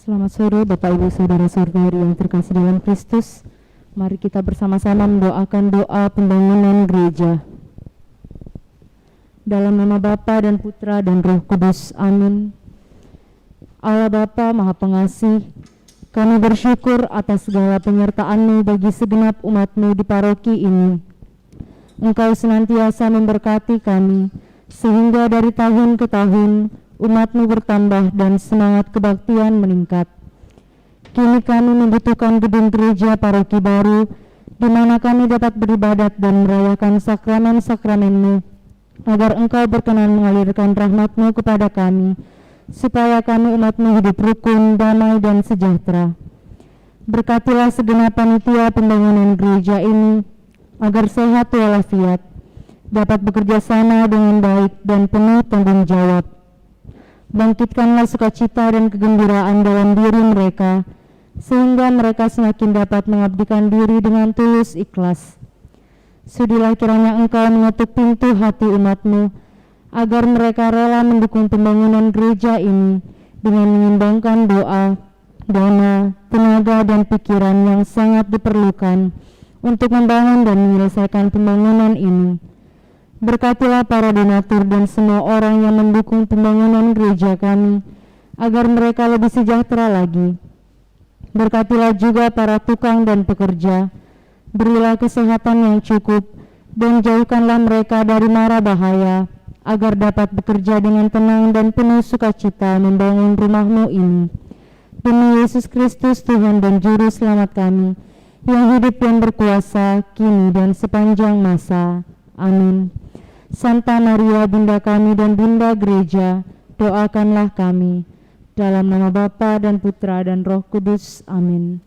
Selamat sore Bapak Ibu Saudara-saudari yang terkasih dalam Kristus. Mari kita bersama-sama mendoakan doa pembangunan gereja. Dalam nama Bapa dan Putra dan Roh Kudus. Amin. Allah Bapa Maha Pengasih, kami bersyukur atas segala penyertaan-Mu bagi segenap umat-Mu di paroki ini. Engkau senantiasa memberkati kami, sehingga dari tahun ke tahun umat-Mu bertambah dan semangat kebaktian meningkat. Kini kami membutuhkan gedung gereja paroki baru, di mana kami dapat beribadat dan merayakan sakramen-sakramen-Mu, agar Engkau berkenan mengalirkan rahmat-Mu kepada kami, supaya kami umat-Mu hidup rukun, damai, dan sejahtera. Berkatilah segenap panitia pembangunan gereja ini, agar sehat walafiat, dapat bekerja sama dengan baik dan penuh tanggung jawab. Bangkitkanlah sukacita dan kegembiraan dalam diri mereka, sehingga mereka semakin dapat mengabdikan diri dengan tulus ikhlas. Sudilah kiranya Engkau mengetuk pintu hati umat-Mu, agar mereka rela mendukung pembangunan gereja ini dengan menyumbangkan doa, dana, tenaga, dan pikiran yang sangat diperlukan untuk membangun dan menyelesaikan pembangunan ini. Berkatilah para donatur dan semua orang yang mendukung pembangunan gereja kami, agar mereka lebih sejahtera lagi. Berkatilah juga para tukang dan pekerja, berilah kesehatan yang cukup, dan jauhkanlah mereka dari mara bahaya, agar dapat bekerja dengan tenang dan penuh sukacita membangun rumah-Mu ini. Demi Yesus Kristus Tuhan dan Juru Selamat kami, yang hidup dan berkuasa, kini dan sepanjang masa. Amin. Santa Maria Bunda kami dan Bunda Gereja, doakanlah kami. Dalam nama Bapa dan Putra dan Roh Kudus. Amin.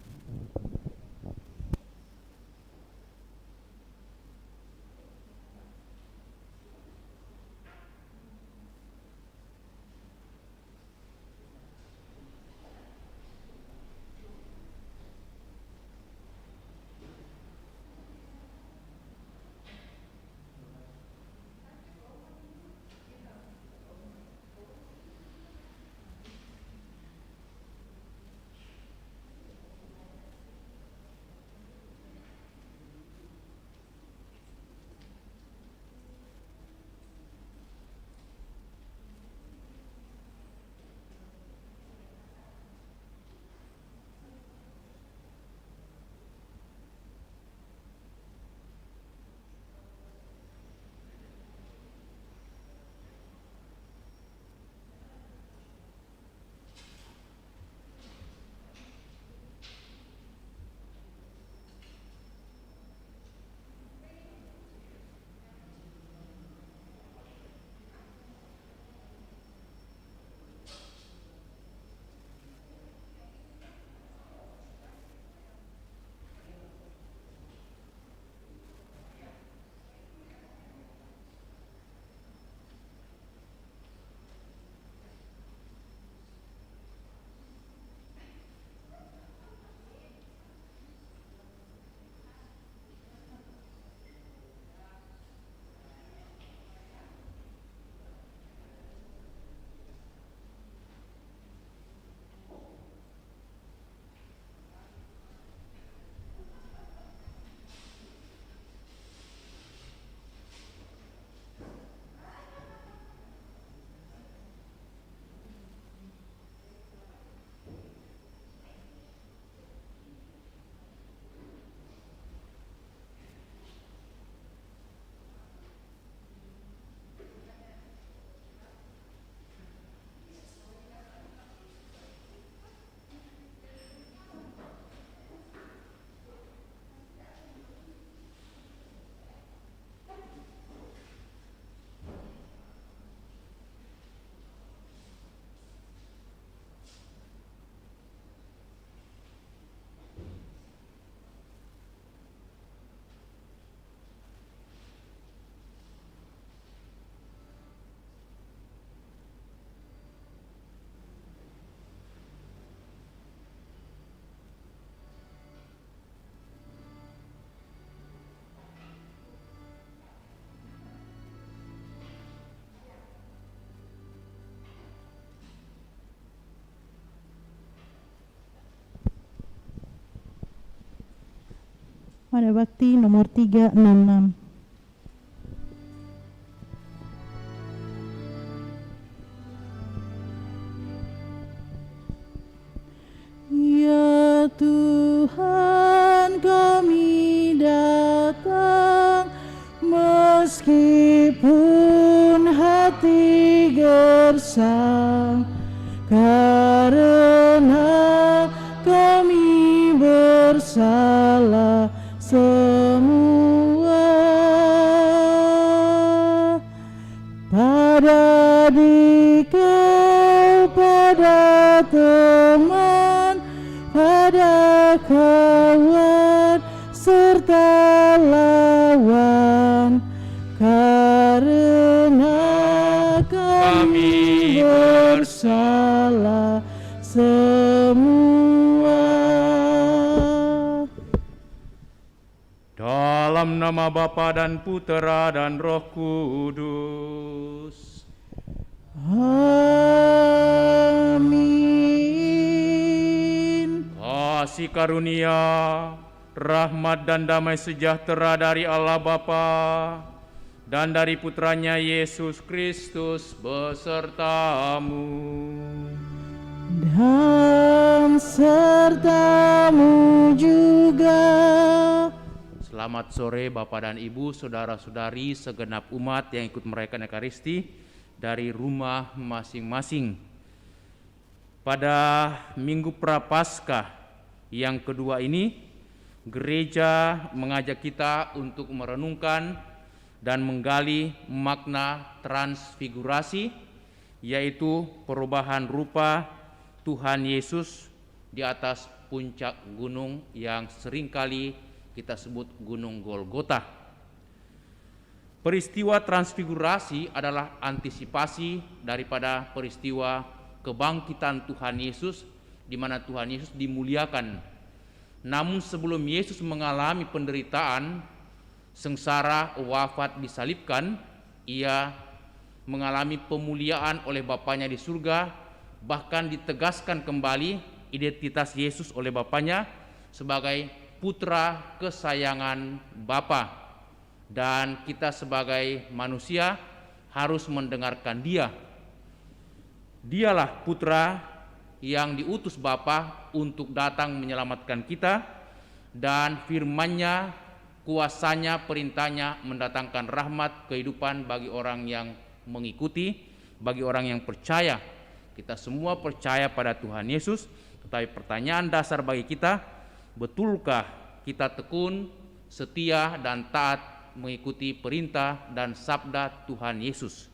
Mana Bakti nomor 366. Ya Tuhan, kami datang meskipun hati gersang, karena kami bersalah semua. Pada adik, pada teman, pada kawan serta lawan, karena kami bersalah semua. Dalam nama Bapa dan Putera dan Roh Kudus. Amin. Kasih karunia, rahmat dan damai sejahtera dari Allah Bapa dan dari Putranya Yesus Kristus besertamu. Dan sertamu juga. Selamat sore Bapak dan Ibu, saudara-saudari segenap umat yang ikut merayakan Ekaristi dari rumah masing-masing. Pada Minggu Prapaskah yang kedua ini, gereja mengajak kita untuk merenungkan dan menggali makna transfigurasi, yaitu perubahan rupa Tuhan Yesus di atas puncak gunung yang seringkali kita sebut Gunung Golgota. Peristiwa transfigurasi adalah antisipasi daripada peristiwa kebangkitan Tuhan Yesus, di mana Tuhan Yesus dimuliakan. Namun sebelum Yesus mengalami penderitaan, sengsara, wafat, disalibkan, ia mengalami pemuliaan oleh Bapanya di surga, bahkan ditegaskan kembali identitas Yesus oleh Bapanya sebagai putra kesayangan Bapa. Dan kita sebagai manusia harus mendengarkan Dia. Dialah putra yang diutus Bapa untuk datang menyelamatkan kita, dan firman-Nya, kuasanya, perintahnya mendatangkan rahmat kehidupan bagi orang yang mengikuti, bagi orang yang percaya. Kita semua percaya pada Tuhan Yesus, tetapi pertanyaan dasar bagi kita, betulkah kita tekun, setia, dan taat mengikuti perintah dan sabda Tuhan Yesus?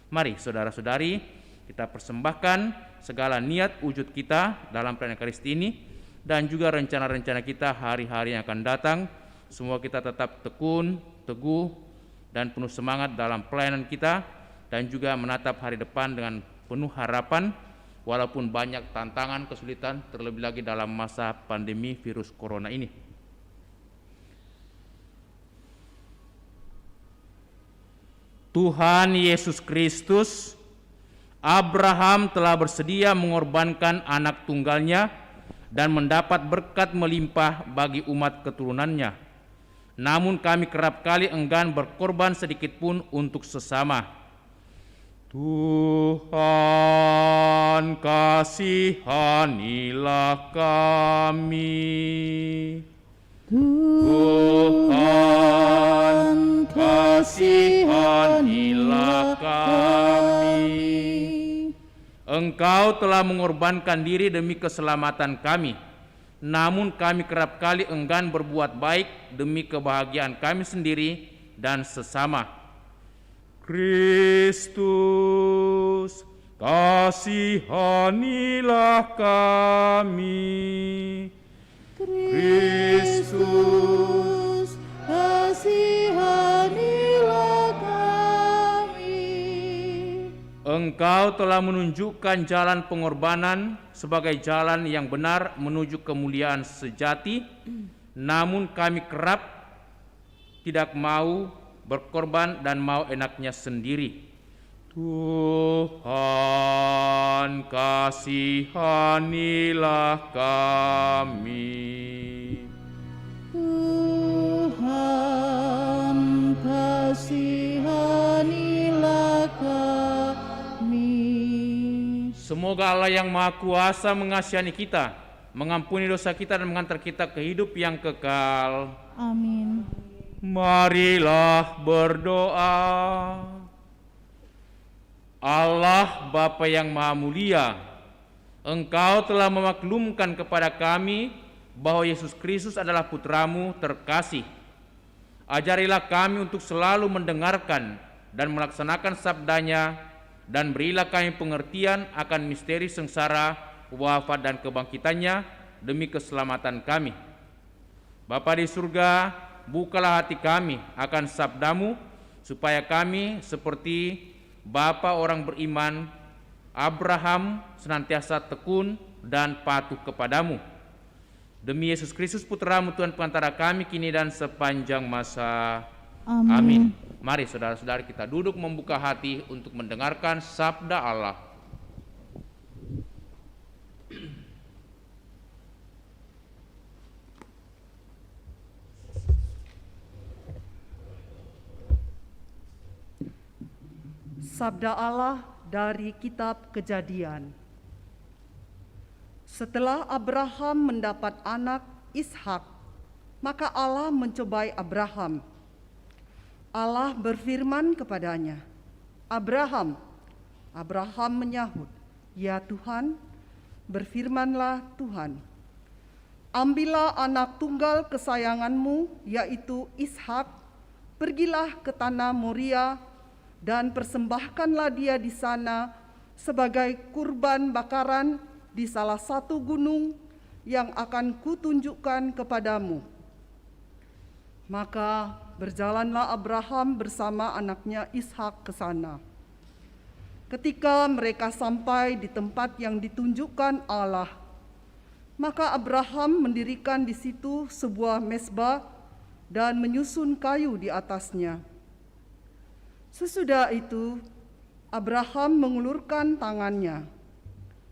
Mari saudara-saudari, kita persembahkan segala niat wujud kita dalam perayaan Ekaristi ini, dan juga rencana-rencana kita hari-hari yang akan datang. Semua kita tetap tekun, teguh, dan penuh semangat dalam pelayanan kita, dan juga menatap hari depan dengan penuh harapan, walaupun banyak tantangan, kesulitan, terlebih lagi dalam masa pandemi virus corona ini. Tuhan Yesus Kristus, Abraham telah bersedia mengorbankan anak tunggalnya dan mendapat berkat melimpah bagi umat keturunannya. Namun kami kerap kali enggan berkorban sedikit pun untuk sesama. Tuhan, kasihanilah kami. Tuhan, kasihanilah kami. Engkau telah mengorbankan diri demi keselamatan kami, namun kami kerap kali enggan berbuat baik demi kebahagiaan kami sendiri dan sesama. Kristus, kasihanilah kami. Kristus, kasihanilah kami. Engkau telah menunjukkan jalan pengorbanan sebagai jalan yang benar menuju kemuliaan sejati, namun kami kerap tidak mau berkorban dan mau enaknya sendiri. Tuhan, kasihanilah kami. Semoga Allah yang Maha Kuasa mengasihani kita, mengampuni dosa kita dan mengantar kita ke hidup yang kekal. Amin. Marilah berdoa. Allah Bapa yang Maha Mulia, Engkau telah memaklumkan kepada kami bahwa Yesus Kristus adalah Putramu terkasih. Ajarilah kami untuk selalu mendengarkan dan melaksanakan sabdanya, dan berilah kami pengertian akan misteri sengsara, wafat dan kebangkitannya demi keselamatan kami. Bapa di surga, bukalah hati kami akan sabdamu, supaya kami seperti Bapa orang beriman Abraham senantiasa tekun dan patuh kepadamu. Demi Yesus Kristus Putramu Tuhan pengantara kami kini dan sepanjang masa. Amin. Mari saudara-saudari kita duduk membuka hati untuk mendengarkan sabda Allah. Sabda Allah dari kitab Kejadian. Setelah Abraham mendapat anak Ishak, maka Allah mencobai Abraham. Allah berfirman kepadanya, "Abraham." Abraham menyahut, "Ya Tuhan." Berfirmanlah Tuhan, "Ambillah anak tunggal kesayanganmu, yaitu Ishak, pergilah ke tanah Moria, dan persembahkanlah dia di sana sebagai kurban bakaran di salah satu gunung yang akan kutunjukkan kepadamu." Maka berjalanlah Abraham bersama anaknya Ishak ke sana. Ketika mereka sampai di tempat yang ditunjukkan Allah, maka Abraham mendirikan di situ sebuah mezbah dan menyusun kayu di atasnya. Sesudah itu, Abraham mengulurkan tangannya,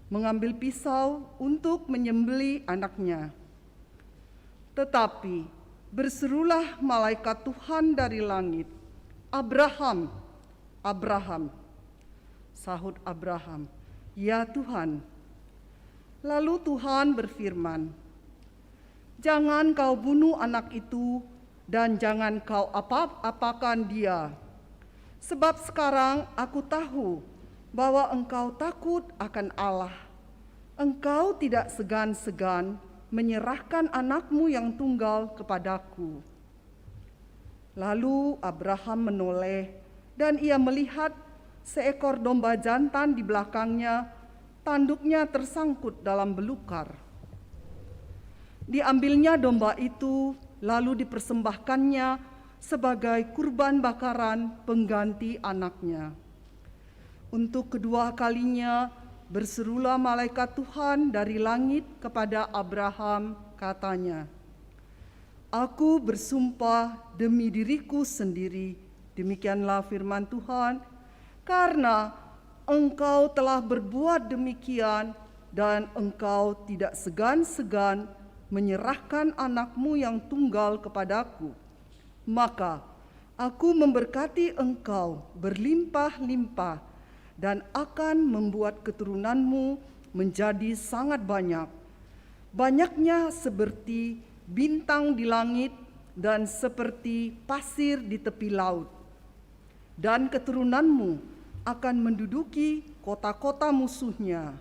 mengambil pisau untuk menyembelih anaknya. Tetapi berserulah malaikat Tuhan dari langit, "Abraham, Abraham." Sahut Abraham, "Ya Tuhan." Lalu Tuhan berfirman, "Jangan kau bunuh anak itu dan jangan kau apa-apakan dia. Sebab sekarang aku tahu bahwa engkau takut akan Allah. Engkau tidak segan-segan menyerahkan anakmu yang tunggal kepadaku." Lalu Abraham menoleh dan ia melihat seekor domba jantan di belakangnya, tanduknya tersangkut dalam belukar. Diambilnya domba itu, lalu dipersembahkannya sebagai kurban bakaran pengganti anaknya. Untuk kedua kalinya berserulah malaikat Tuhan dari langit kepada Abraham, katanya, "Aku bersumpah demi diriku sendiri, demikianlah firman Tuhan, karena engkau telah berbuat demikian dan engkau tidak segan-segan menyerahkan anakmu yang tunggal kepadaku, maka aku memberkati engkau berlimpah-limpah dan akan membuat keturunanmu menjadi sangat banyak, banyaknya seperti bintang di langit dan seperti pasir di tepi laut. Dan keturunanmu akan menduduki kota-kota musuhnya.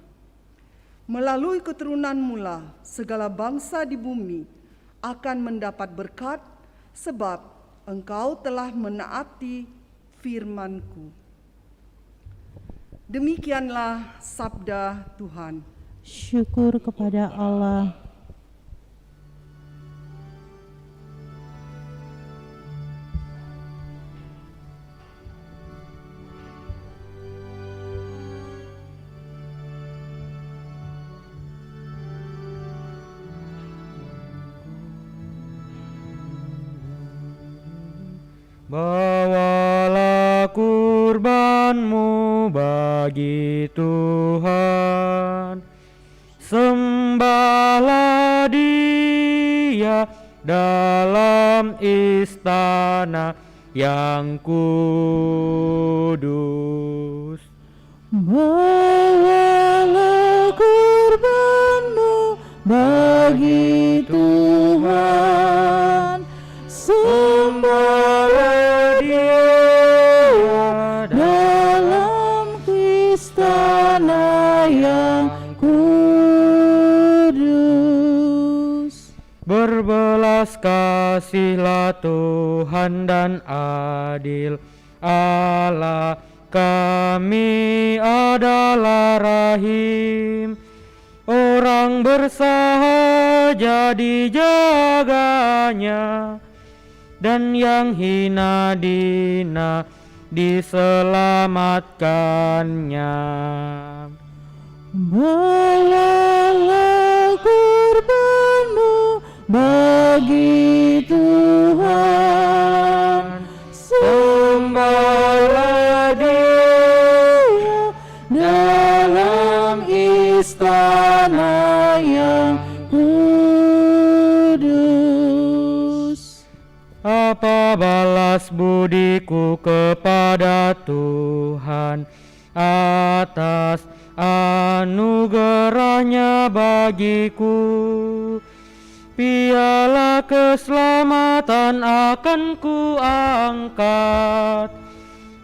Melalui keturunanmu lah segala bangsa di bumi akan mendapat berkat, sebab engkau telah menaati firman-Ku." Demikianlah sabda Tuhan. Syukur kepada Allah. Bawalah kurbanmu bagi Tuhan, sembahlah Dia dalam istana yang kudus. Bawalah bagi Tuhan, sembahlah Dia dalam istana yang kudus. Berbelas kasihlah Tuhan dan adil Allah kami adalah rahim. Orang bersahaja dijaganya, dan yang hina dina diselamatkannya. Bawalah kurbanmu bagi Tuhan, sembahlah Dia dalam istana yang kudus. Apa balas budiku kepada Tuhan atas anugerahnya bagiku? Piala keselamatan akan ku angkat,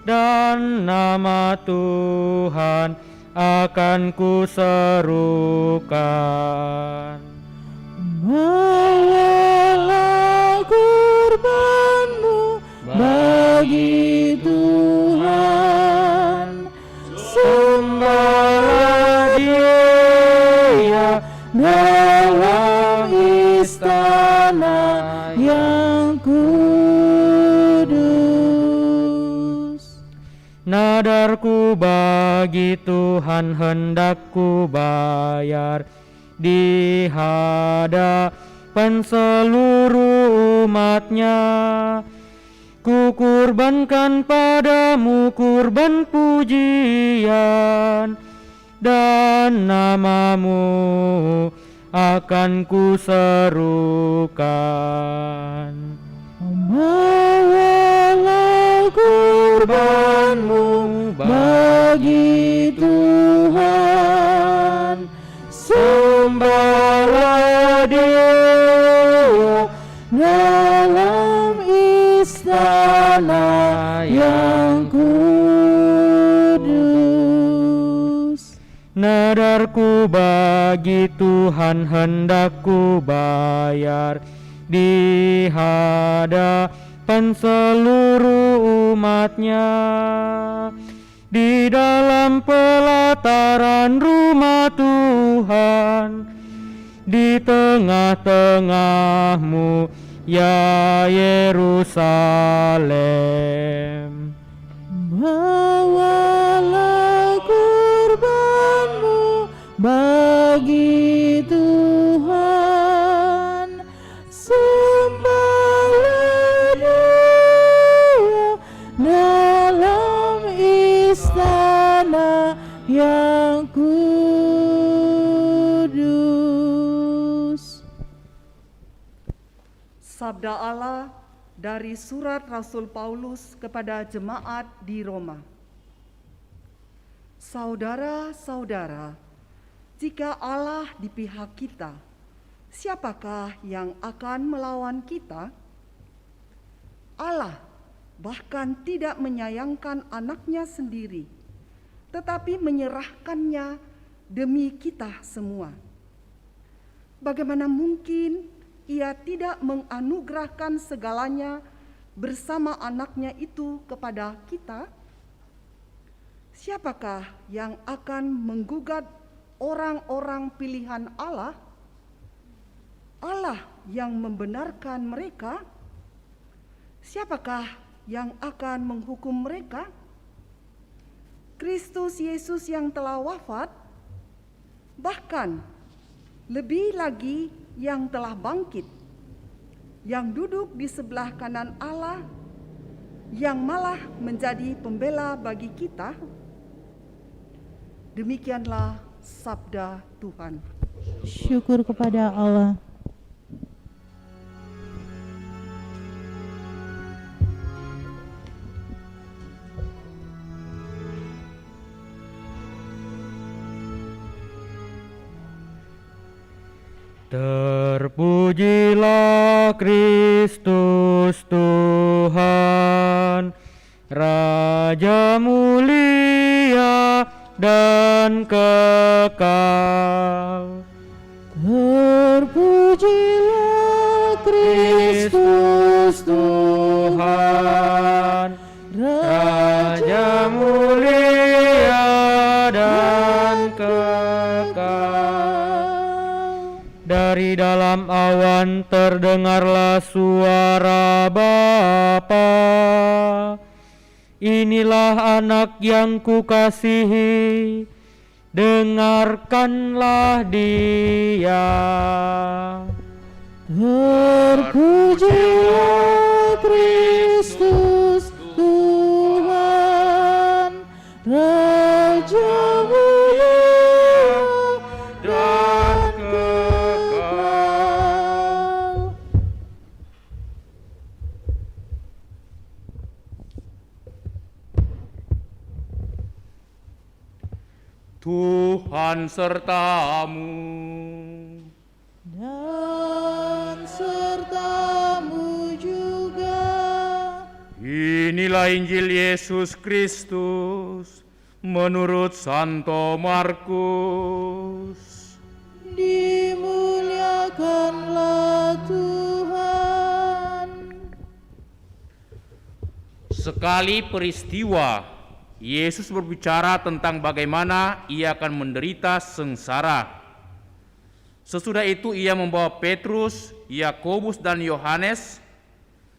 dan nama Tuhan akan ku serukan. Bawalah kurbanmu bagi Tuhan, sembahlah Dia dalam istana yang kudus. Nadarku bagi Tuhan hendak ku bayar di hadapan seluruh umatnya. Ku kurbankan padamu kurban pujian, dan namamu akan ku serukan. Bawalah kurbanmu bagi Tuhan, sembahlah Dia dalam istana yang kudus. Nadarku bagi Tuhan hendak ku bayar di hadapan seluruh umatnya. Di dalam pelataran rumah Tuhan, di tengah-tengahmu ya Yerusalem. Bawalah kurbanmu bagi Tuhan, sembahlah Dia dalam istana yang kudus. Sabda Allah dari surat Rasul Paulus kepada jemaat di Roma. Saudara-saudara, jika Allah di pihak kita, siapakah yang akan melawan kita? Allah bahkan tidak menyayangkan anaknya sendiri, tetapi menyerahkannya demi kita semua. Bagaimana mungkin Ia tidak menganugerahkan segalanya bersama anaknya itu kepada kita? Siapakah yang akan menggugat orang-orang pilihan Allah? Allah yang membenarkan mereka? Siapakah yang akan menghukum mereka? Kristus Yesus yang telah wafat, bahkan lebih lagi yang telah bangkit, yang duduk di sebelah kanan Allah, yang malah menjadi pembela bagi kita. Demikianlah sabda Tuhan. Syukur kepada Allah. Terpujilah Kristus Tuhan, Raja mulia dan kekal. Terpujilah Kristus Tuhan, Raja mulia dan kekal. Dari dalam awan terdengarlah suara Bapa. Inilah anak yang kukasihi, dengarkanlah dia. terpujilah Kristus Tuhan, Raja mulia dan kekal. Tuhan sertamu. Dan sertamu juga. Inilah Injil Yesus Kristus menurut Santo Markus. Dimuliakanlah Tuhan. Sekali peristiwa, Yesus berbicara tentang bagaimana ia akan menderita sengsara. Sesudah itu ia membawa Petrus, Yakobus dan Yohanes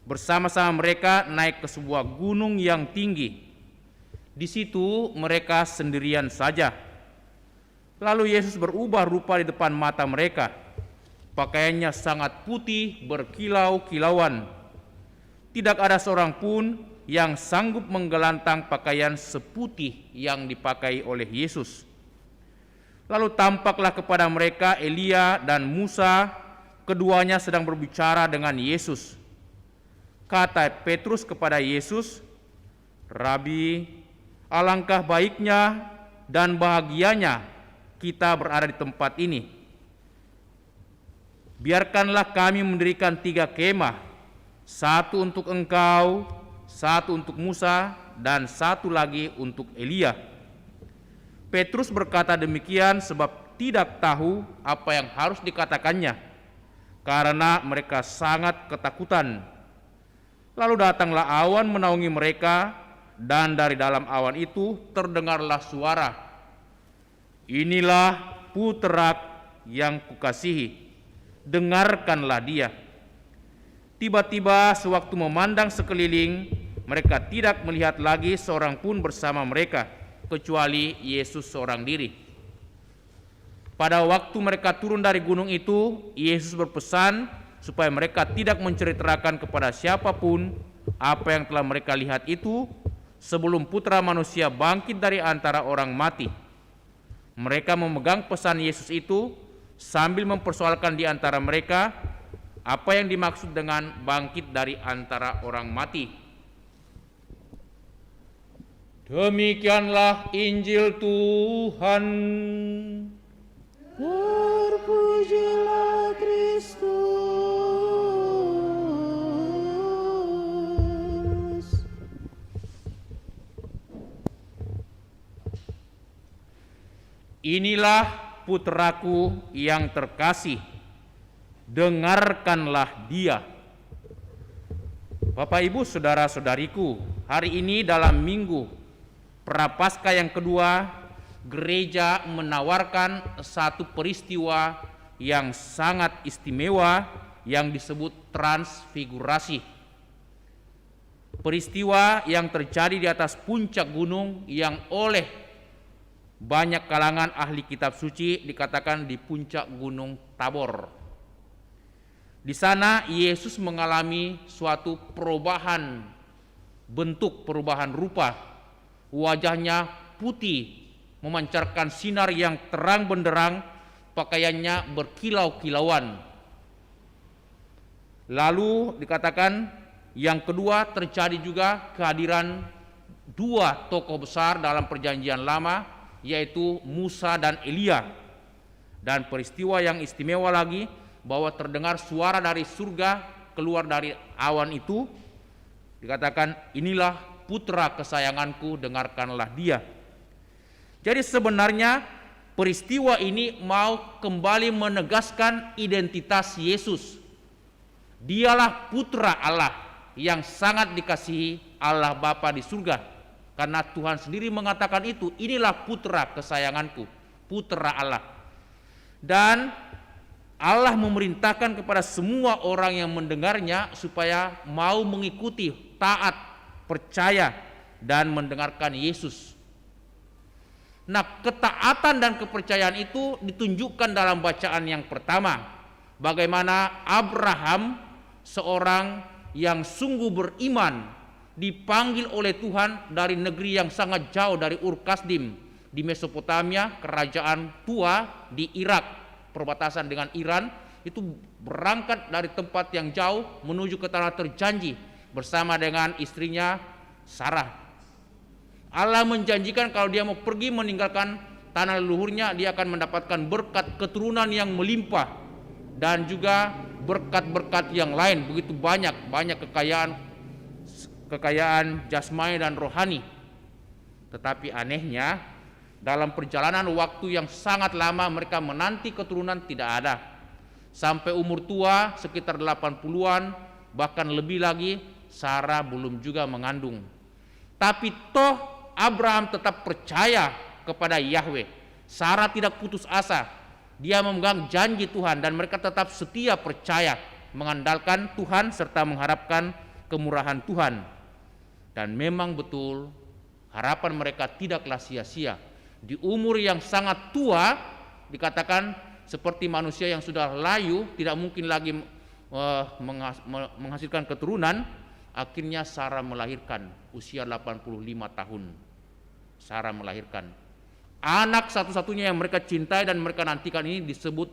bersama-sama mereka naik ke sebuah gunung yang tinggi. Di situ mereka sendirian saja. Lalu Yesus berubah rupa di depan mata mereka. Pakaiannya sangat putih berkilau-kilauan. Tidak ada seorang pun yang sanggup menggelantang pakaian seputih yang dipakai oleh Yesus. Lalu tampaklah kepada mereka Elia dan Musa, keduanya sedang berbicara dengan Yesus. Kata Petrus kepada Yesus, "Rabi, alangkah baiknya dan bahagianya kita berada di tempat ini. Biarkanlah kami mendirikan 3 kemah, satu untuk engkau, satu untuk Musa, dan satu lagi untuk Elia." Petrus berkata demikian sebab tidak tahu apa yang harus dikatakannya, karena mereka sangat ketakutan. Lalu datanglah awan menaungi mereka, dan dari dalam awan itu terdengarlah suara, "Inilah putra yang kukasihi, dengarkanlah dia." Tiba-tiba sewaktu memandang sekeliling, mereka tidak melihat lagi seorang pun bersama mereka, kecuali Yesus seorang diri. Pada waktu mereka turun dari gunung itu, Yesus berpesan supaya mereka tidak menceritakan kepada siapapun apa yang telah mereka lihat itu sebelum Putra Manusia bangkit dari antara orang mati. Mereka memegang pesan Yesus itu sambil mempersoalkan di antara mereka apa yang dimaksud dengan bangkit dari antara orang mati. Demikianlah Injil Tuhan. Terpujilah Kristus. Inilah putraku yang terkasih, dengarkanlah dia. Bapak, Ibu, saudara-saudariku, hari ini dalam minggu Prapaskah yang kedua, gereja menawarkan satu peristiwa yang sangat istimewa yang disebut transfigurasi. Peristiwa yang terjadi di atas puncak gunung yang oleh banyak kalangan ahli kitab suci dikatakan di puncak Gunung Tabor. Di sana Yesus mengalami suatu perubahan bentuk, perubahan rupa. Wajahnya putih, memancarkan sinar yang terang benderang, pakaiannya berkilau-kilauan. Lalu dikatakan yang kedua terjadi juga kehadiran 2 tokoh besar dalam perjanjian lama, yaitu Musa dan Elia. Dan peristiwa yang istimewa lagi, bahwa terdengar suara dari surga keluar dari awan itu, dikatakan, inilah putra kesayanganku, dengarkanlah dia. Jadi sebenarnya peristiwa ini mau kembali menegaskan identitas Yesus. Dialah putra Allah yang sangat dikasihi Allah Bapa di surga. Karena Tuhan sendiri mengatakan itu, inilah putra kesayanganku, putra Allah. Dan Allah memerintahkan kepada semua orang yang mendengarnya supaya mau mengikuti, taat, percaya, dan mendengarkan Yesus. Nah, ketaatan dan kepercayaan itu ditunjukkan dalam bacaan yang pertama. Bagaimana Abraham, seorang yang sungguh beriman, dipanggil oleh Tuhan dari negeri yang sangat jauh, dari Ur Kasdim di Mesopotamia, kerajaan tua di Irak, perbatasan dengan Iran, itu berangkat dari tempat yang jauh menuju ke tanah terjanji bersama dengan istrinya Sarah. Allah menjanjikan kalau dia mau pergi meninggalkan tanah leluhurnya, dia akan mendapatkan berkat keturunan yang melimpah dan juga berkat-berkat yang lain begitu banyak kekayaan jasmani dan rohani. Tetapi anehnya, dalam perjalanan waktu yang sangat lama mereka menanti keturunan tidak ada. Sampai umur tua sekitar 80-an, bahkan lebih lagi, Sarah belum juga mengandung. Tapi toh Abraham tetap percaya kepada Yahweh. Sarah tidak putus asa. Dia memegang janji Tuhan dan mereka tetap setia percaya, mengandalkan Tuhan serta mengharapkan kemurahan Tuhan. Dan memang betul harapan mereka tidaklah sia-sia. Di umur yang sangat tua, dikatakan seperti manusia yang sudah layu, tidak mungkin lagi menghasilkan keturunan. Akhirnya Sarah melahirkan, usia 85 tahun. Sarah melahirkan anak satu-satunya yang mereka cintai dan mereka nantikan, ini disebut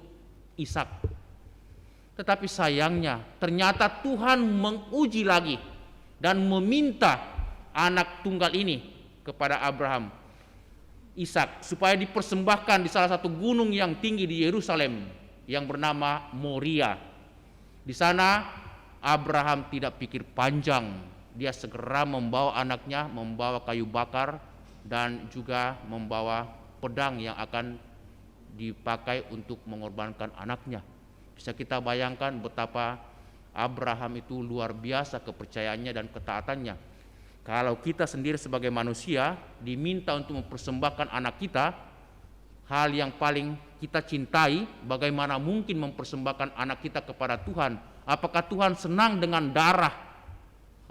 Ishak. Tetapi sayangnya ternyata Tuhan menguji lagi dan meminta anak tunggal ini kepada Abraham, Ishak, supaya dipersembahkan di salah satu gunung yang tinggi di Yerusalem yang bernama Moria. Di sana Abraham tidak pikir panjang, dia segera membawa anaknya, membawa kayu bakar dan juga membawa pedang yang akan dipakai untuk mengorbankan anaknya. Bisa kita bayangkan betapa Abraham itu luar biasa kepercayaannya dan ketaatannya. Kalau kita sendiri sebagai manusia diminta untuk mempersembahkan anak kita, hal yang paling kita cintai, bagaimana mungkin mempersembahkan anak kita kepada Tuhan? Apakah Tuhan senang dengan darah?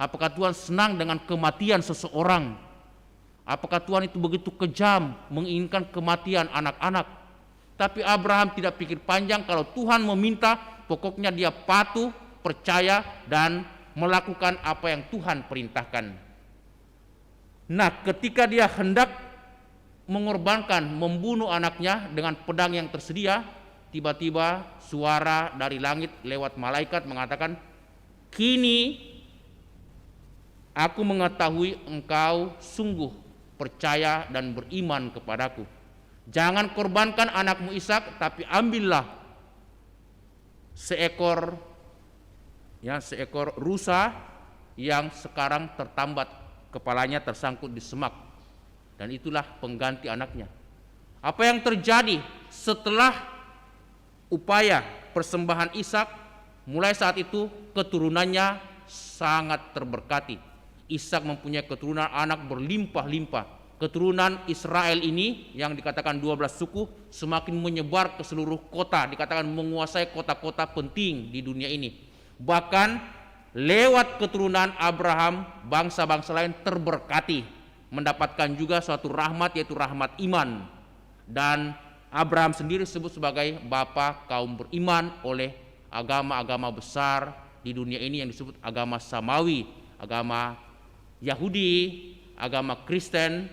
Apakah Tuhan senang dengan kematian seseorang? Apakah Tuhan itu begitu kejam menginginkan kematian anak-anak? Tapi Abraham tidak pikir panjang, kalau Tuhan meminta, pokoknya dia patuh, percaya, dan melakukan apa yang Tuhan perintahkan. Nah, ketika dia hendak mengorbankan, membunuh anaknya dengan pedang yang tersedia, tiba-tiba suara dari langit lewat malaikat mengatakan, "Kini aku mengetahui engkau sungguh percaya dan beriman kepadaku. Jangan korbankan anakmu Ishak, tapi ambillah seekor rusa yang sekarang tertambat, kepalanya tersangkut di semak, dan itulah pengganti anaknya." Apa yang terjadi setelah upaya persembahan Ishak? Mulai saat itu keturunannya sangat terberkati. Ishak mempunyai keturunan anak berlimpah-limpah. Keturunan Israel ini yang dikatakan 12 suku semakin menyebar ke seluruh kota, dikatakan menguasai kota-kota penting di dunia ini. Bahkan lewat keturunan Abraham, bangsa-bangsa lain terberkati, mendapatkan juga suatu rahmat, yaitu rahmat iman. Dan Abraham sendiri disebut sebagai bapa kaum beriman oleh agama-agama besar di dunia ini yang disebut agama Samawi, agama Yahudi, agama Kristen,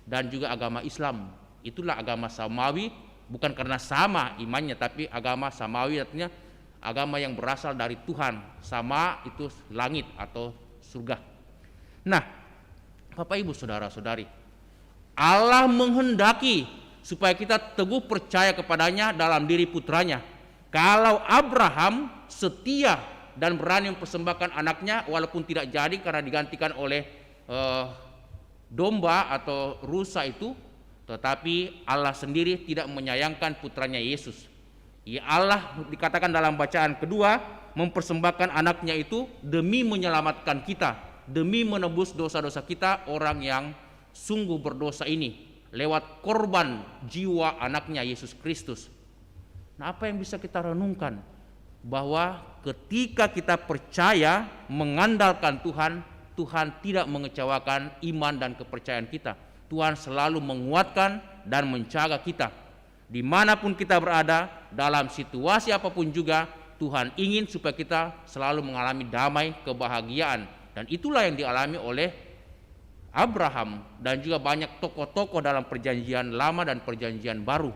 dan juga agama Islam. Itulah agama Samawi, bukan karena sama imannya, tapi agama Samawi artinya agama yang berasal dari Tuhan. Sama itu langit atau surga. Nah, Bapak Ibu Saudara-saudari, Allah menghendaki supaya kita teguh percaya kepadanya dalam diri putranya. Kalau Abraham setia dan berani mempersembahkan anaknya walaupun tidak jadi karena digantikan oleh domba atau rusa itu, tetapi Allah sendiri tidak menyayangkan putranya Yesus. Ya, Allah dikatakan dalam bacaan kedua mempersembahkan anaknya itu demi menyelamatkan kita, demi menebus dosa-dosa kita orang yang sungguh berdosa ini lewat korban jiwa anaknya Yesus Kristus. Nah, apa yang bisa kita renungkan? Bahwa ketika kita percaya mengandalkan Tuhan, Tuhan tidak mengecewakan iman dan kepercayaan kita. Tuhan selalu menguatkan dan menjaga kita. Dimanapun kita berada, dalam situasi apapun juga, Tuhan ingin supaya kita selalu mengalami damai, kebahagiaan. Dan itulah yang dialami oleh Abraham dan juga banyak tokoh-tokoh dalam perjanjian lama dan perjanjian baru.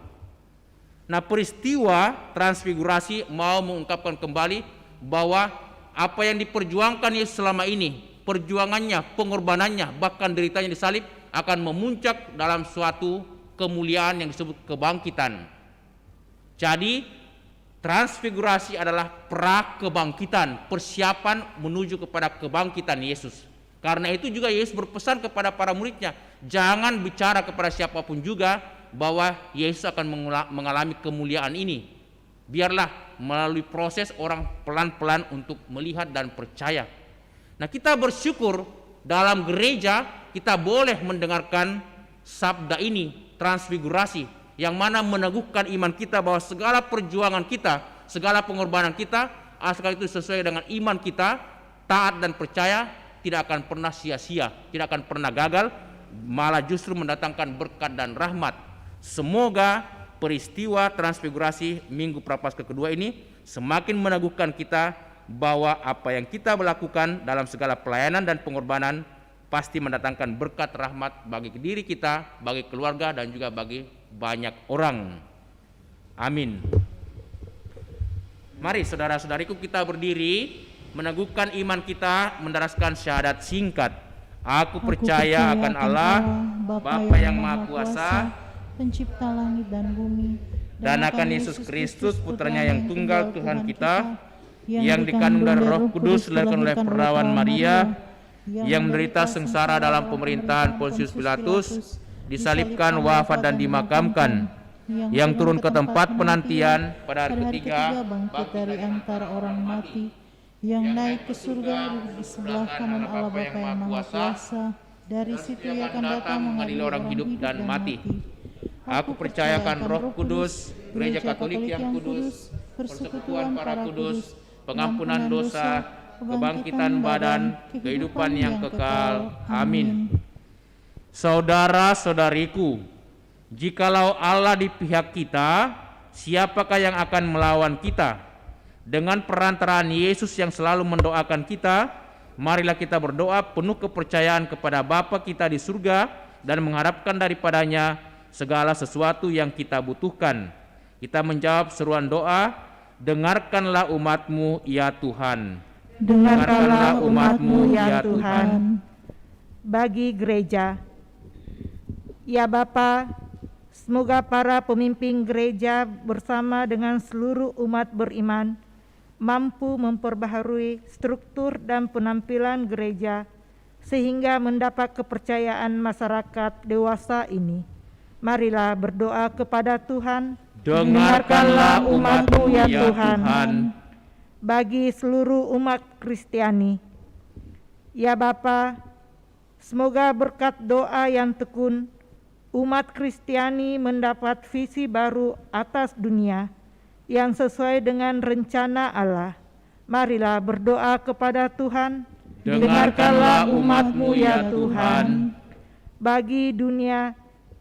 Nah, peristiwa transfigurasi mau mengungkapkan kembali bahwa apa yang diperjuangkan Yesus selama ini, perjuangannya, pengorbanannya, bahkan deritanya disalib akan memuncak dalam suatu kemuliaan yang disebut kebangkitan. Jadi transfigurasi adalah pra-kebangkitan, persiapan menuju kepada kebangkitan Yesus. Karena itu juga Yesus berpesan kepada para muridnya, jangan bicara kepada siapapun juga bahwa Yesus akan mengalami kemuliaan ini. Biarlah melalui proses orang pelan-pelan untuk melihat dan percaya. Nah, kita bersyukur dalam gereja kita boleh mendengarkan sabda ini, transfigurasi, yang mana meneguhkan iman kita bahwa segala perjuangan kita, segala pengorbanan kita, asal itu sesuai dengan iman kita, taat dan percaya, tidak akan pernah sia-sia, tidak akan pernah gagal, malah justru mendatangkan berkat dan rahmat. Semoga peristiwa transfigurasi Minggu Prapaskah kedua ini semakin meneguhkan kita bahwa apa yang kita melakukan dalam segala pelayanan dan pengorbanan pasti mendatangkan berkat rahmat bagi diri kita, bagi keluarga, dan juga bagi banyak orang. Amin. Mari saudara-saudariku kita berdiri meneguhkan iman kita, mendaraskan syahadat singkat. Aku percaya akan Allah, Bapa yang Maha Kuasa, Pencipta langit dan bumi, dan akan Yesus Kristus putranya yang tunggal Tuhan kita, yang dikandung dari Roh Kudus, dilahirkan oleh perawan Maria, yang menderita sengsara dalam pemerintahan Pontius Pilatus, disalibkan, wafat dan dimakamkan, yang turun ke tempat penantian pada hari ketiga, bangkit dari antara orang mati, yang naik ke surga di sebelah kanan Allah Bapa yang Maha Kuasa, dari situ ia akan datang mengadili orang hidup dan mati. Aku percayakan Roh Kudus, Gereja Katolik yang kudus, persekutuan para kudus, pengampunan dosa, kebangkitan badan, kehidupan yang kekal. Amin. Saudara-saudariku, jikalau Allah di pihak kita, siapakah yang akan melawan kita? Dengan perantaraan Yesus yang selalu mendoakan kita, marilah kita berdoa penuh kepercayaan kepada Bapa kita di surga dan mengharapkan daripadanya segala sesuatu yang kita butuhkan. Kita menjawab seruan doa, dengarkanlah umat-Mu ya Tuhan. Dengarkanlah umat-Mu ya Tuhan. Bagi gereja, ya Bapa, semoga para pemimpin gereja bersama dengan seluruh umat beriman mampu memperbaharui struktur dan penampilan gereja sehingga mendapat kepercayaan masyarakat dewasa ini. Marilah berdoa kepada Tuhan. Dengarkanlah umat-Mu ya Tuhan. Bagi seluruh umat Kristiani, ya Bapa, semoga berkat doa yang tekun, umat Kristiani mendapat visi baru atas dunia yang sesuai dengan rencana Allah. Marilah berdoa kepada Tuhan. Dengarkanlah umat-Mu ya Tuhan. Bagi dunia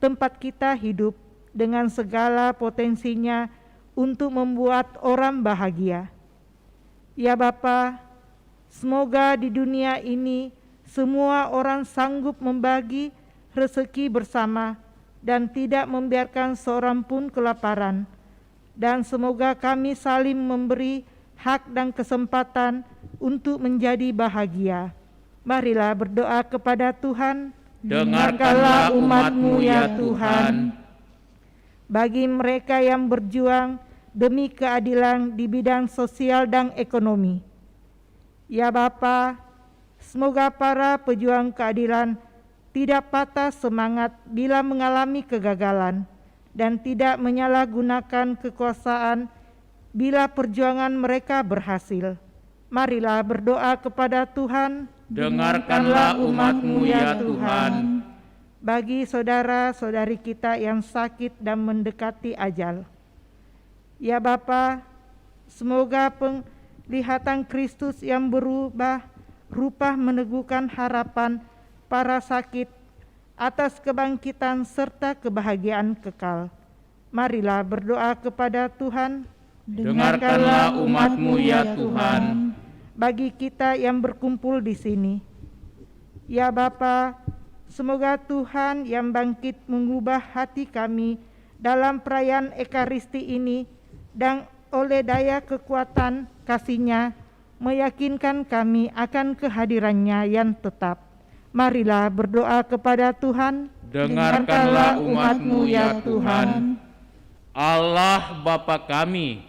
tempat kita hidup dengan segala potensinya untuk membuat orang bahagia. Ya Bapa, semoga di dunia ini semua orang sanggup membagi rezeki bersama dan tidak membiarkan seorang pun kelaparan. Dan semoga kami saling memberi hak dan kesempatan untuk menjadi bahagia. Marilah berdoa kepada Tuhan. Dengarkanlah umat-Mu ya Tuhan. Bagi mereka yang berjuang demi keadilan di bidang sosial dan ekonomi. Ya Bapa, semoga para pejuang keadilan tidak patah semangat bila mengalami kegagalan dan tidak menyalahgunakan kekuasaan bila perjuangan mereka berhasil. Marilah berdoa kepada Tuhan. Dengarkanlah umat-Mu ya Tuhan. Bagi saudara-saudari kita yang sakit dan mendekati ajal. Ya Bapa, semoga penglihatan Kristus yang berubah rupa meneguhkan harapan para sakit atas kebangkitan serta kebahagiaan kekal. Marilah berdoa kepada Tuhan. Dengarkanlah umat-Mu ya Tuhan. Bagi kita yang berkumpul di sini. Ya Bapa, semoga Tuhan yang bangkit mengubah hati kami dalam perayaan Ekaristi ini dan oleh daya kekuatan kasih-Nya meyakinkan kami akan kehadiran-Nya yang tetap. Marilah berdoa kepada Tuhan. Dengarkanlah umat-Mu ya Tuhan. Allah Bapa kami,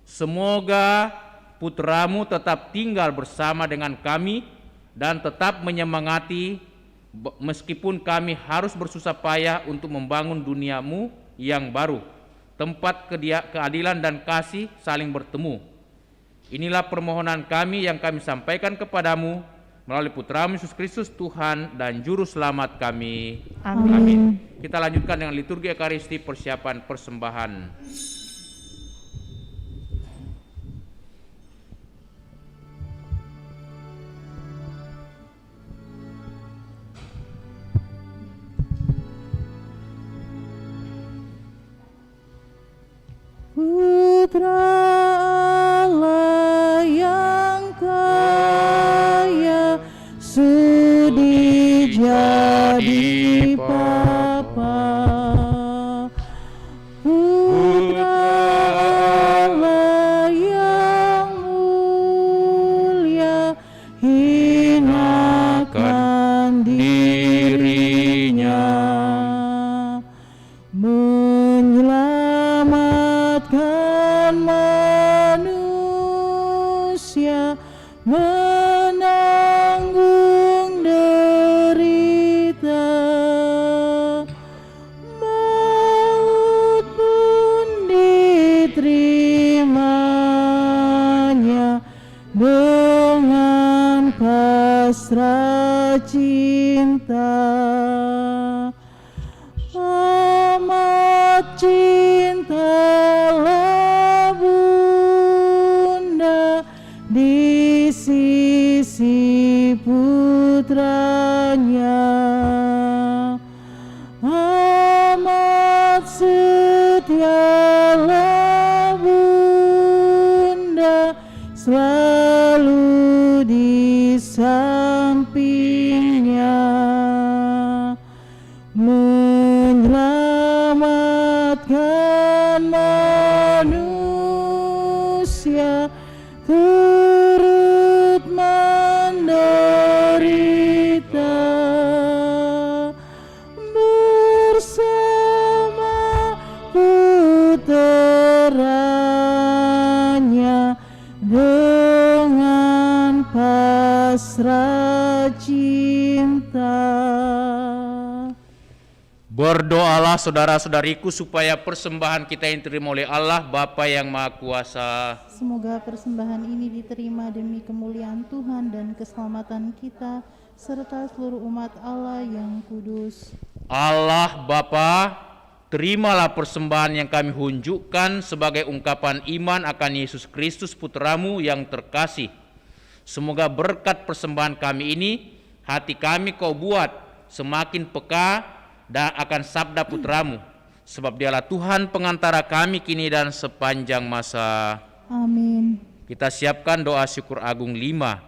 semoga Putra-Mu tetap tinggal bersama dengan kami dan tetap menyemangati meskipun kami harus bersusah payah untuk membangun dunia-Mu yang baru, tempat keadilan dan kasih saling bertemu. Inilah permohonan kami yang kami sampaikan kepadamu melalui Putra-Mu Yesus Kristus Tuhan dan Juru Selamat kami. Amin. Kita lanjutkan dengan liturgi Ekaristi persiapan persembahan. Putra Allah yang kaya sudi jadi Bapa. Putra Allah yang mulia hinakan dirinya, menyelamatkan manusia, menanggung derita, maut pun diterimanya dengan pasrah cinta. Amat cintalah Bunda di sisi putranya, amat setialah Bunda selalu di sampingnya, menyelamatkan manusia turut menderita bersama puteranya dengan pasrah cinta. Berdoalah saudara-saudariku supaya persembahan kita yang diterima oleh Allah Bapa yang Maha Kuasa. Semoga persembahan ini diterima demi kemuliaan Tuhan dan keselamatan kita serta seluruh umat Allah yang kudus. Allah Bapa, terimalah persembahan yang kami hunjukkan sebagai ungkapan iman akan Yesus Kristus Putra-Mu yang terkasih. Semoga berkat persembahan kami ini, hati kami Kau buat semakin peka dan akan sabda Putra-Mu, sebab Dialah Tuhan pengantara kami kini dan sepanjang masa. Amin. Kita siapkan doa syukur agung 5.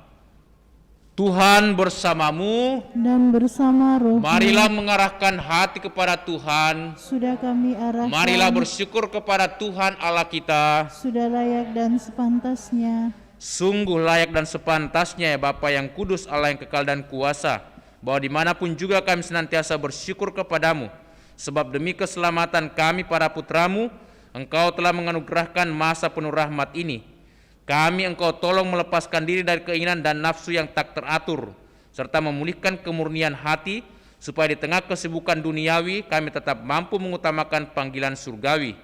Tuhan bersamamu, Dan bersama roh marilah mengarahkan hati kepada Tuhan. sudah kami arahkan, Marilah bersyukur kepada Tuhan Allah kita. sudah layak dan sepantasnya. Sungguh layak dan sepantasnya ya Bapa yang kudus, Allah yang kekal dan kuasa, bahwa dimanapun juga kami senantiasa bersyukur kepadamu, sebab demi keselamatan kami para putra-Mu Engkau telah menganugerahkan masa penuh rahmat ini. Kami Engkau tolong melepaskan diri dari keinginan dan nafsu yang tak teratur, serta memulihkan kemurnian hati, supaya di tengah kesibukan duniawi kami tetap mampu mengutamakan panggilan surgawi.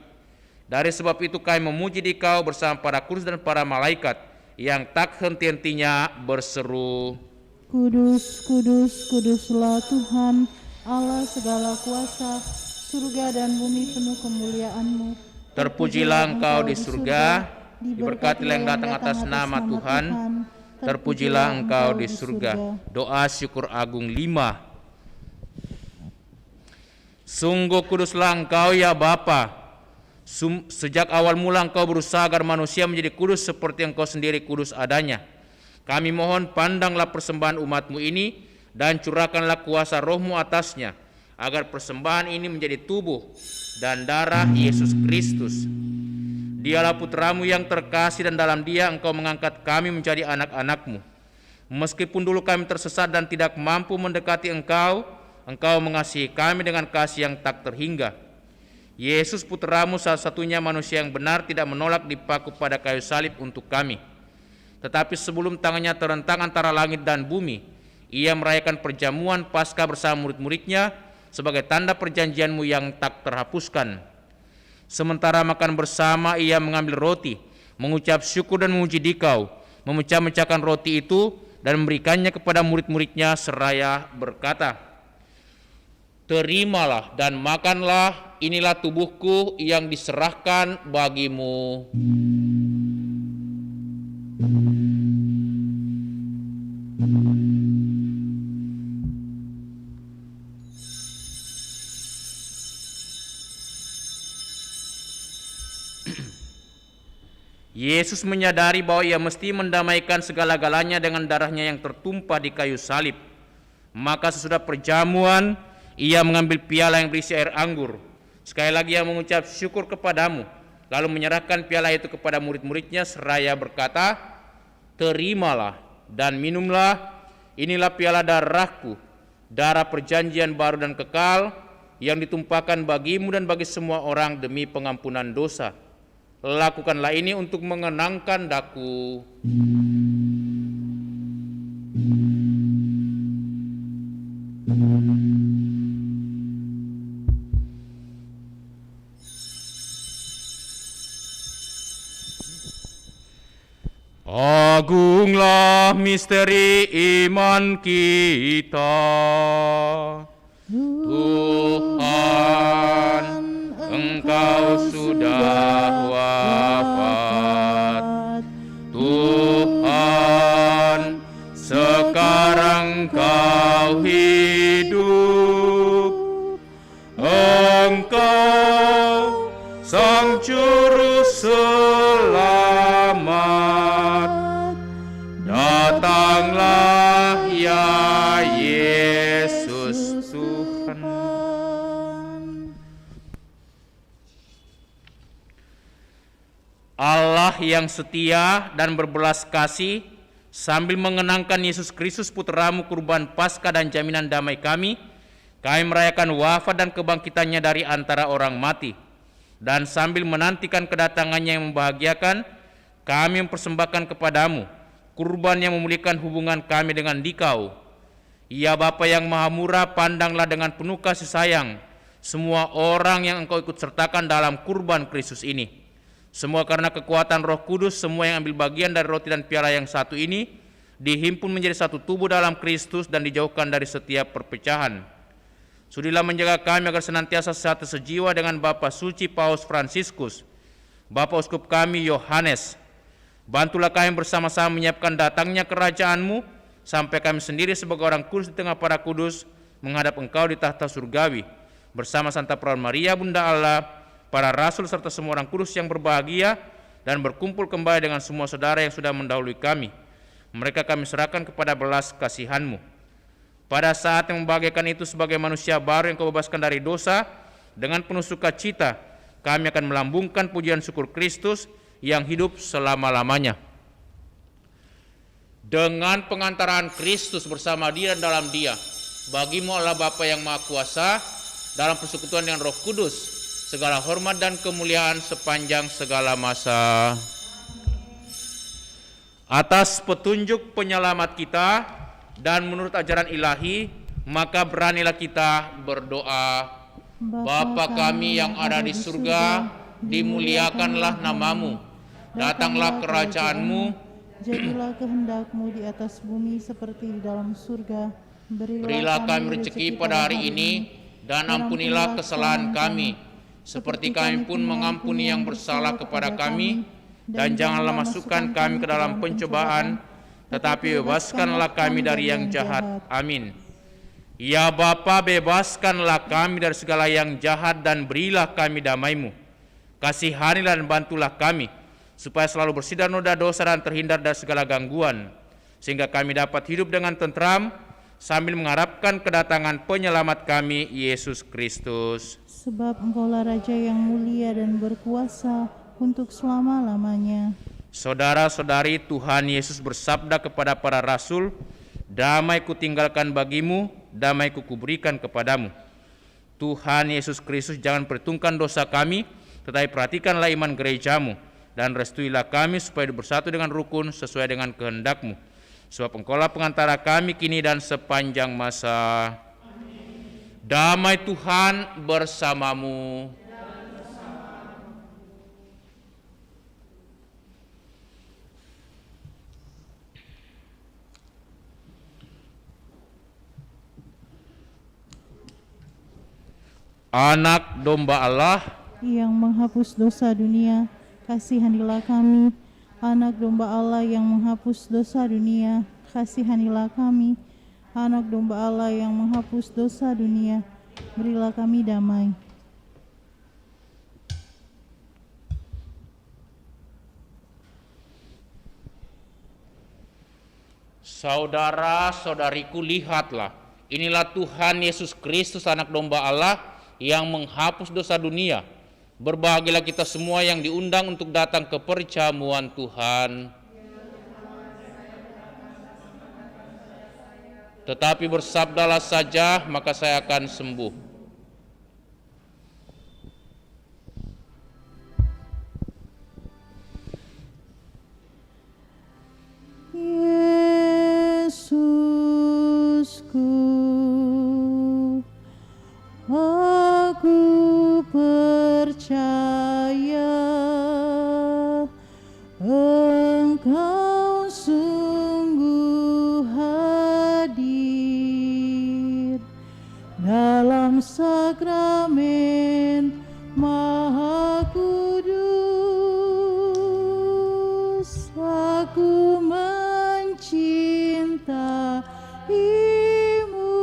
Dari sebab itu kami memuji Dikau bersama para kudus dan para malaikat yang tak henti-hentinya berseru, Kudus, kudus, kuduslah Tuhan, Allah segala kuasa, surga dan bumi penuh kemuliaan-Mu. terpujilah Engkau di surga, diberkatilah yang datang atas nama Tuhan, terpujilah Engkau di surga. Doa syukur agung 5. Sungguh kuduslah Engkau ya Bapa. Sejak awal mula Engkau berusaha agar manusia menjadi kudus seperti Engkau sendiri kudus adanya. Kami mohon pandanglah persembahan umat-Mu ini dan curahkanlah kuasa Roh-Mu atasnya, agar persembahan ini menjadi tubuh dan darah Yesus Kristus. Dialah putra-Mu yang terkasih dan dalam Dia Engkau mengangkat kami menjadi anak-anak-Mu. Meskipun dulu kami tersesat dan tidak mampu mendekati Engkau, Engkau mengasihi kami dengan kasih yang tak terhingga. Yesus putra-Mu satu-satunya manusia yang benar tidak menolak dipaku pada kayu salib untuk kami. Tetapi sebelum tangannya terentang antara langit dan bumi, Ia merayakan perjamuan Paskah bersama murid-muridnya sebagai tanda perjanjian-Mu yang tak terhapuskan. Sementara makan bersama, Ia mengambil roti, mengucap syukur dan memuji Dikau, memecah-mecahkan roti itu dan memberikannya kepada murid-muridnya seraya berkata, Terimalah dan makanlah, inilah tubuhku yang diserahkan bagimu. Yesus menyadari bahwa Ia mesti mendamaikan segala-galanya dengan darahnya yang tertumpah di kayu salib. Maka sesudah perjamuan, Ia mengambil piala yang berisi air anggur. Sekali lagi Ia mengucap syukur kepadamu, lalu menyerahkan piala itu kepada murid-muridnya seraya berkata, Terimalah dan minumlah, inilah piala darahku, darah perjanjian baru dan kekal, yang ditumpahkan bagimu dan bagi semua orang demi pengampunan dosa. Lakukanlah ini untuk mengenangkan daku. Agunglah misteri iman kita. Tuhan, Engkau sudah wafat. Tuhan, sekarang Engkau hidup. Engkau Sang Juru Selamat. Datanglah ya Yesus Tuhan. Allah yang setia dan berbelas kasih, sambil mengenangkan Yesus Kristus putra-Mu kurban Paskah dan jaminan damai kami merayakan wafat dan kebangkitannya dari antara orang mati. Dan sambil menantikan kedatangannya yang membahagiakan, kami mempersembahkan kepadamu kurban yang memulihkan hubungan kami dengan Dikau. Ya Bapa yang Maha Murah, pandanglah dengan penuh kasih sayang semua orang yang Engkau ikut sertakan dalam kurban Kristus ini. Semua karena kekuatan Roh Kudus, semua yang ambil bagian dari roti dan piala yang satu ini dihimpun menjadi satu tubuh dalam Kristus dan dijauhkan dari setiap perpecahan. Sudilah menjaga kami agar senantiasa satu sejiwa dengan Bapa Suci Paus Fransiskus, Bapa Uskup kami Yohanes. Bantulah kami bersama-sama menyiapkan datangnya kerajaan-Mu, sampai kami sendiri sebagai orang kudus di tengah para kudus menghadap Engkau di tahta surgawi, bersama Santa Perawan Maria Bunda Allah, para rasul serta semua orang kudus yang berbahagia, dan berkumpul kembali dengan semua saudara yang sudah mendahului kami. Mereka kami serahkan kepada belas kasihan-Mu. Pada saat yang membahagiakan itu sebagai manusia baru yang Kau bebaskan dari dosa, dengan penuh sukacita kami akan melambungkan pujian syukur Kristus yang hidup selama-lamanya. Dengan pengantaran Kristus bersama Dia dan dalam Dia, bagi-Mu Allah Bapa yang Maha Kuasa, dalam persekutuan dengan Roh Kudus, segala hormat dan kemuliaan sepanjang segala masa. Atas petunjuk penyelamat kita dan menurut ajaran ilahi, maka beranilah kita berdoa. Bapa kami yang ada di surga, dimuliakanlah namamu. Datanglah kerajaanmu, jadilah kehendak-Mu di atas bumi seperti di dalam surga. berilah kami rezeki pada hari ini, dan ampunilah kesalahan kami, seperti kami pun mengampuni yang bersalah kepada kami. Dan janganlah masukkan kami ke dalam pencobaan, tetapi bebaskanlah kami dari yang jahat. Amin. Ya Bapa, bebaskanlah kami dari segala yang jahat dan berilah kami damai-Mu. Kasihanilah dan bantulah kami, supaya selalu bersih dari noda dosa dan terhindar dari segala gangguan, sehingga kami dapat hidup dengan tentram sambil mengharapkan kedatangan penyelamat kami, Yesus Kristus. Sebab Engkaulah Raja yang mulia dan berkuasa untuk selama-lamanya. Saudara-saudari, Tuhan Yesus bersabda kepada para rasul, "Damai kutinggalkan bagimu, damai kuberikan kepadamu." Tuhan Yesus Kristus jangan perhitungkan dosa kami, tetapi perhatikanlah iman gerejamu, dan restuilah kami supaya bersatu dengan rukun sesuai dengan kehendak-Mu. Sebab Engkaulah pengantara kami kini dan sepanjang masa. Amin. Damai Tuhan bersamamu. Anak domba Allah yang menghapus dosa dunia, kasihanilah kami. Anak domba Allah yang menghapus dosa dunia, kasihanilah kami. Anak domba Allah yang menghapus dosa dunia, berilah kami damai. Saudara-saudariku, lihatlah, inilah Tuhan Yesus Kristus, anak domba Allah yang menghapus dosa dunia. Berbahagialah kita semua yang diundang untuk datang ke perjamuan Tuhan. Tetapi bersabdalah saja, maka saya akan sembuh. Yesusku, aku percaya Engkau sungguh hadir dalam sakramen Maha Kudus. Aku mencintaimu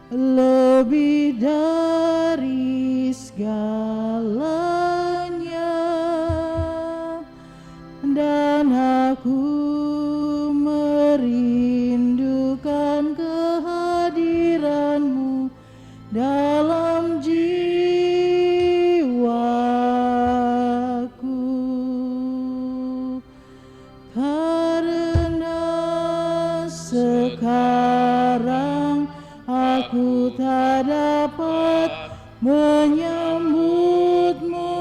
lebih dari segalanya, dan aku merindukan kehadiranmu dalam jiwaku. Karena sekarang aku tak dapat menyambutmu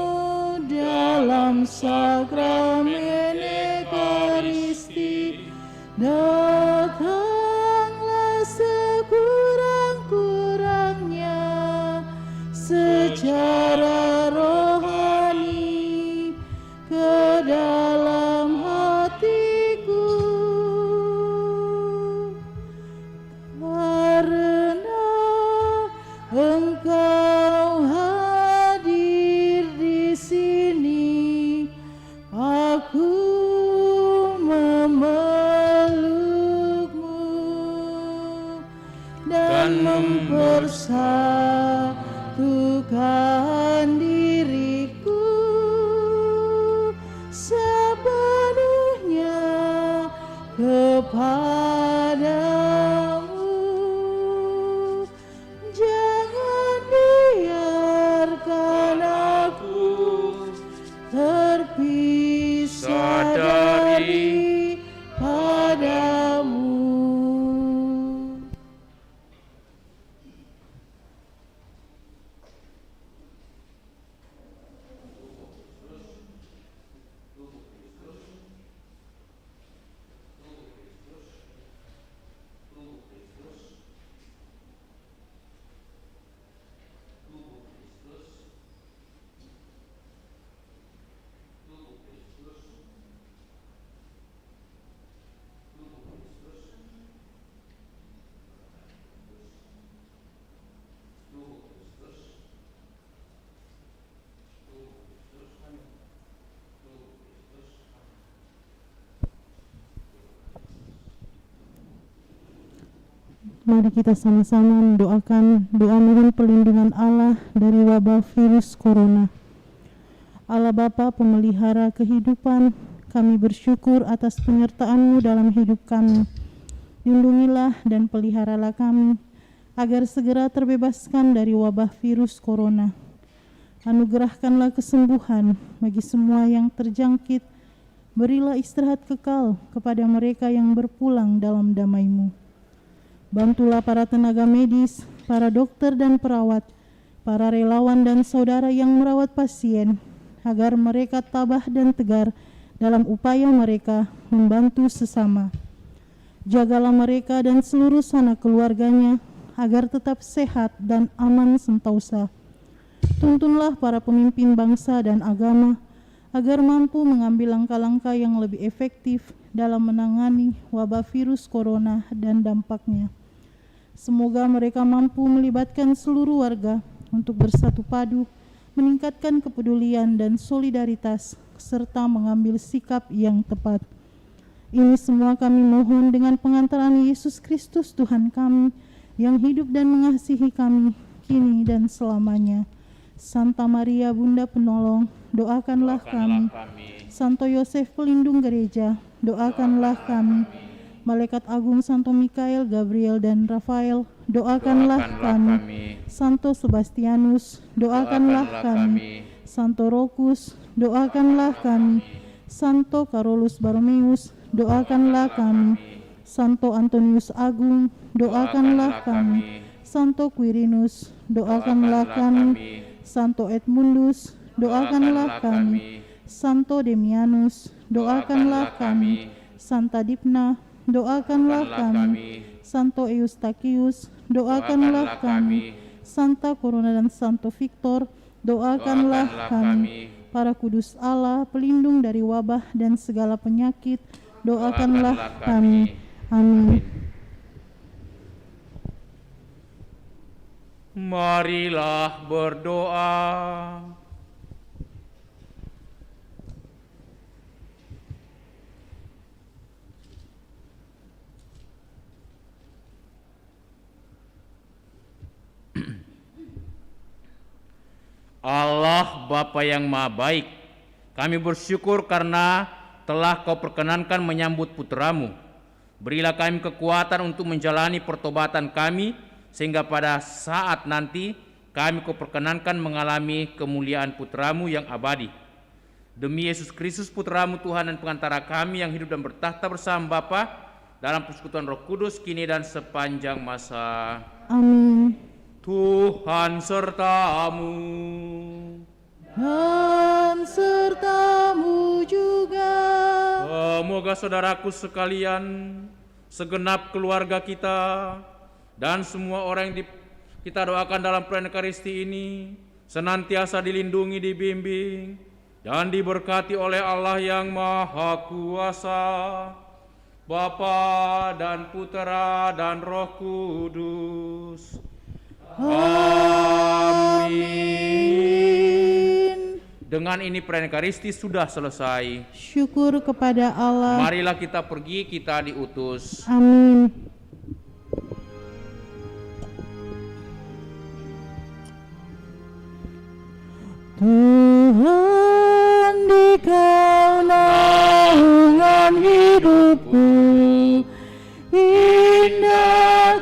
dalam sakramen Ekaristi. Datanglah sekurang-kurangnya secara rohani ke dalam hatiku. Karena Engkau hadir di sini, aku memelukmu dan mempersatukan diriku sepenuhnya kepadamu. Jangan biarkan aku terpisah dari padamu. Mari kita sama-sama mendoakan doa mohon perlindungan Allah dari wabah virus corona. Allah Bapa pemelihara kehidupan, kami bersyukur atas penyertaan-Mu dalam hidup kami. Lindungilah dan peliharalah kami, agar segera terbebaskan dari wabah virus corona. Anugerahkanlah kesembuhan bagi semua yang terjangkit. Berilah istirahat kekal kepada mereka yang berpulang dalam damai-Mu. Bantulah para tenaga medis, para dokter dan perawat, para relawan dan saudara yang merawat pasien, agar mereka tabah dan tegar dalam upaya mereka membantu sesama. Jagalah mereka dan seluruh sanak keluarganya, agar tetap sehat dan aman sentosa. Tuntunlah para pemimpin bangsa dan agama, agar mampu mengambil langkah-langkah yang lebih efektif dalam menangani wabah virus corona dan dampaknya. Semoga mereka mampu melibatkan seluruh warga untuk bersatu padu, meningkatkan kepedulian dan solidaritas, serta mengambil sikap yang tepat. Ini semua kami mohon dengan pengantaran Yesus Kristus Tuhan kami, yang hidup dan mengasihi kami, kini dan selamanya. Santa Maria Bunda Penolong, doakanlah kami. Santo Yosef Pelindung Gereja, doakanlah kami. Malaikat Agung Santo Mikael, Gabriel, dan Rafael, doakanlah kami. Santo Sebastianus, doakanlah kami. Santo Rokus, doakanlah kami. Santo Carolus Borromeus, doakanlah kami. Santo Antonius Agung, doakanlah kami. Santo Quirinus, doakanlah kami. Santo Edmundus, doakanlah kami. Santo Demianus, doakanlah kami. Santa Dipna, doakanlah kami. Santo Eustachius, doakanlah kami. Santa Corona dan Santo Victor, doakanlah kami. Para kudus Allah, pelindung dari wabah dan segala penyakit, doakanlah kami. Amin. Marilah berdoa. Allah Bapa yang Maha Baik, kami bersyukur karena telah Kau perkenankan menyambut putra-Mu. Berilah kami kekuatan untuk menjalani pertobatan kami, sehingga pada saat nanti kami Kau perkenankan mengalami kemuliaan putra-Mu yang abadi. Demi Yesus Kristus putra-Mu Tuhan dan pengantara kami yang hidup dan bertahta bersama Bapa dalam persekutuan Roh Kudus kini dan sepanjang masa. Amin. Tuhan sertamu. Dan sertamu juga. Semoga saudaraku sekalian, segenap keluarga kita, dan semua orang yang kita doakan dalam perayaan Ekaristi ini senantiasa dilindungi, dibimbing, dan diberkati oleh Allah yang Maha Kuasa, Bapa dan Putera dan Roh Kudus. Amin. Dengan ini perayaan Ekaristi sudah selesai. Syukur kepada Allah. Marilah kita pergi, kita diutus. Amin. Tuhan di Kau naungan hidupku, indah